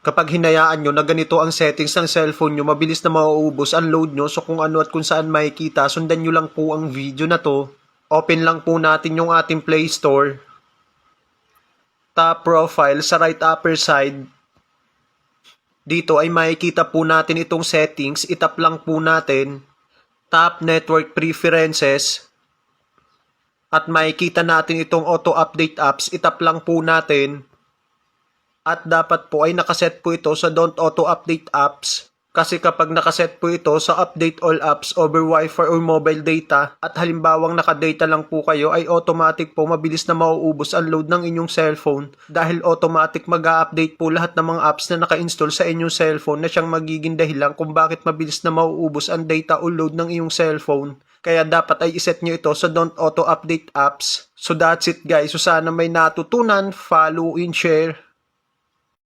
Kapag hinayaan nyo na ganito ang settings ng cellphone nyo, mabilis na mauubos ang load nyo. So kung ano at kung saan makikita, sundan nyo lang po ang video na to. Open lang po natin yung ating Play Store. Tap profile sa right upper side. Dito ay makikita po natin itong settings. Itap lang po natin. Tap network preferences. At makikita natin itong auto update apps. Itap lang po natin. At dapat po ay nakaset po ito sa don't auto update apps. Kasi kapag nakaset po ito sa update all apps over Wi-Fi or mobile data at halimbawang nakadata lang po kayo ay automatic po mabilis na mauubos ang load ng inyong cellphone dahil automatic mag-a-update po lahat ng mga apps na naka-install sa inyong cellphone na siyang magiging dahilan kung bakit mabilis na mauubos ang data o load ng inyong cellphone. Kaya dapat ay iset nyo ito sa don't auto update apps. So that's it guys. So sana may natutunan, follow and share.